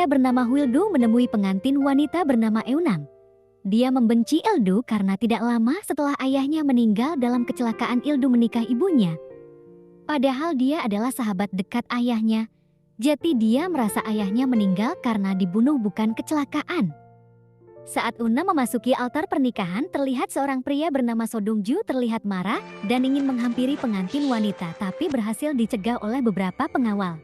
pria bernama Huildu menemui pengantin wanita bernama Eunam. Dia membenci Ildu karena tidak lama setelah ayahnya meninggal dalam kecelakaan Ildu menikah ibunya. Padahal dia adalah sahabat dekat ayahnya. Jadi dia merasa ayahnya meninggal karena dibunuh bukan kecelakaan. Saat Eunam memasuki altar pernikahan, terlihat seorang pria bernama So Dongju terlihat marah dan ingin menghampiri pengantin wanita, tapi berhasil dicegah oleh beberapa pengawal.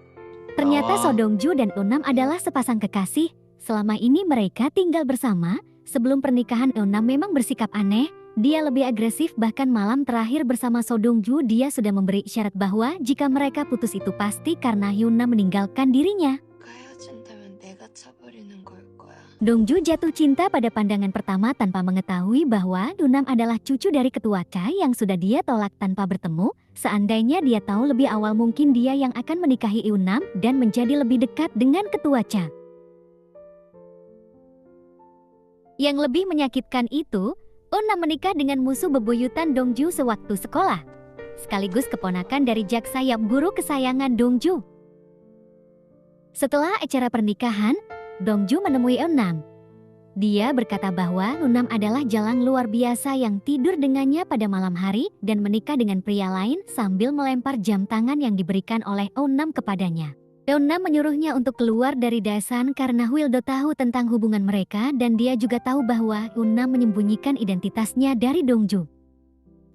Ternyata So Dongju dan Eunam adalah sepasang kekasih. Selama ini mereka tinggal bersama. Sebelum pernikahan, Eunam memang bersikap aneh. Dia lebih agresif, bahkan malam terakhir bersama So Dongju dia sudah memberi isyarat bahwa jika mereka putus itu pasti karena Eunam meninggalkan dirinya. Dongju jatuh cinta pada pandangan pertama tanpa mengetahui bahwa Eunam adalah cucu dari ketua Cha yang sudah dia tolak tanpa bertemu. Seandainya dia tahu lebih awal, mungkin dia yang akan menikahi Eunam dan menjadi lebih dekat dengan ketua Cha. Yang lebih menyakitkan itu, Eunam menikah dengan musuh bebuyutan Dongju sewaktu sekolah, sekaligus keponakan dari jaksa Yap, guru kesayangan Dongju. Setelah acara pernikahan, Dongju menemui Eunam. Dia berkata bahwa Eunam adalah jalang luar biasa yang tidur dengannya pada malam hari dan menikah dengan pria lain sambil melempar jam tangan yang diberikan oleh Eunam kepadanya. Eunam menyuruhnya untuk keluar dari Daesan karena Huildo tahu tentang hubungan mereka dan dia juga tahu bahwa Eunam menyembunyikan identitasnya dari Dongju.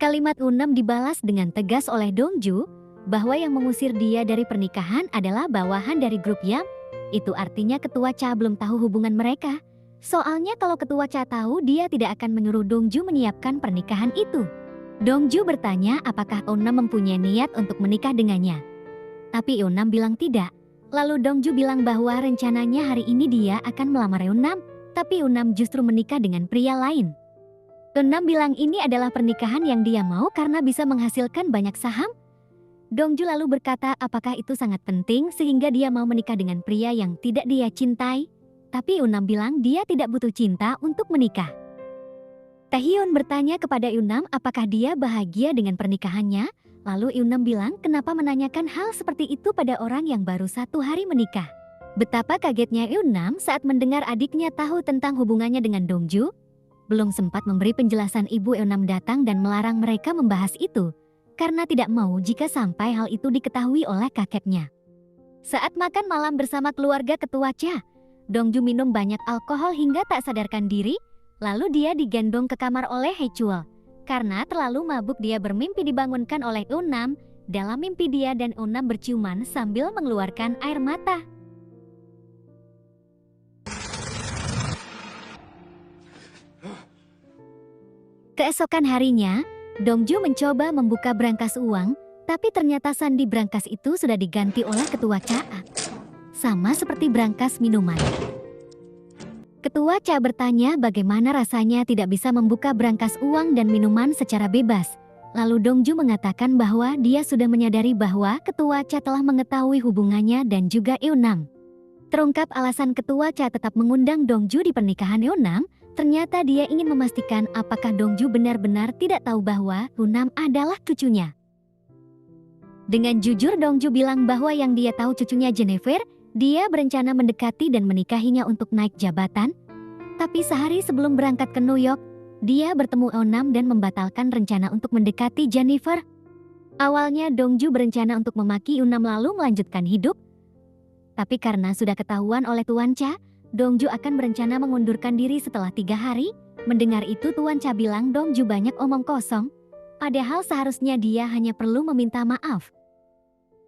Kalimat Eunam dibalas dengan tegas oleh Dongju bahwa yang mengusir dia dari pernikahan adalah bawahan dari grup Yap. Itu artinya ketua Cha belum tahu hubungan mereka. Soalnya kalau ketua Cha tahu, dia tidak akan menyuruh Dongju menyiapkan pernikahan itu. Dongju bertanya apakah Eunam mempunyai niat untuk menikah dengannya. Tapi Eunam bilang tidak. Lalu Dongju bilang bahwa rencananya hari ini dia akan melamar Eunam, tapi Eunam justru menikah dengan pria lain. Eunam bilang ini adalah pernikahan yang dia mau karena bisa menghasilkan banyak saham. Dongju lalu berkata apakah itu sangat penting sehingga dia mau menikah dengan pria yang tidak dia cintai. Tapi Eunam bilang dia tidak butuh cinta untuk menikah. Taehyun bertanya kepada Eunam apakah dia bahagia dengan pernikahannya. Lalu Eunam bilang kenapa menanyakan hal seperti itu pada orang yang baru 1 hari menikah. Betapa kagetnya Eunam saat mendengar adiknya tahu tentang hubungannya dengan Dongju. Belum sempat memberi penjelasan, ibu Eunam datang dan melarang mereka membahas itu. Karena tidak mau jika sampai hal itu diketahui oleh kakeknya. Saat makan malam bersama keluarga ketua Cha, Dongju minum banyak alkohol hingga tak sadarkan diri, lalu dia digendong ke kamar oleh Haechul. Karena terlalu mabuk dia bermimpi dibangunkan oleh Eunam. Dalam mimpi dia dan Eunam berciuman sambil mengeluarkan air mata. Keesokan harinya, Dongju mencoba membuka brankas uang, tapi ternyata sandi brankas itu sudah diganti oleh ketua Cha. Sama seperti brankas minuman. Ketua Cha bertanya bagaimana rasanya tidak bisa membuka brankas uang dan minuman secara bebas. Lalu Dongju mengatakan bahwa dia sudah menyadari bahwa ketua Cha telah mengetahui hubungannya dan juga Eunam. Terungkap alasan ketua Cha tetap mengundang Dongju di pernikahan Eunam. Ternyata dia ingin memastikan apakah Dongju benar-benar tidak tahu bahwa Eunam adalah cucunya. Dengan jujur Dongju bilang bahwa yang dia tahu cucunya Jennifer, dia berencana mendekati dan menikahinya untuk naik jabatan. Tapi sehari sebelum berangkat ke New York, dia bertemu Eunam dan membatalkan rencana untuk mendekati Jennifer. Awalnya Dongju berencana untuk memaki Eunam lalu melanjutkan hidup. Tapi karena sudah ketahuan oleh Tuan Cha, Dongju akan berencana mengundurkan diri setelah 3 hari. Mendengar itu Tuan Cha bilang Dongju banyak omong kosong. Padahal seharusnya dia hanya perlu meminta maaf.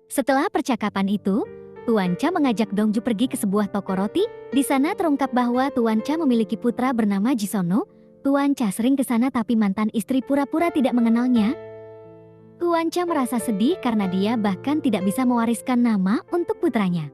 Setelah percakapan itu, Tuan Cha mengajak Dongju pergi ke sebuah toko roti. Di sana terungkap bahwa Tuan Cha memiliki putra bernama Jisono. Tuan Cha sering ke sana tapi mantan istri pura-pura tidak mengenalnya. Tuan Cha merasa sedih karena dia bahkan tidak bisa mewariskan nama untuk putranya.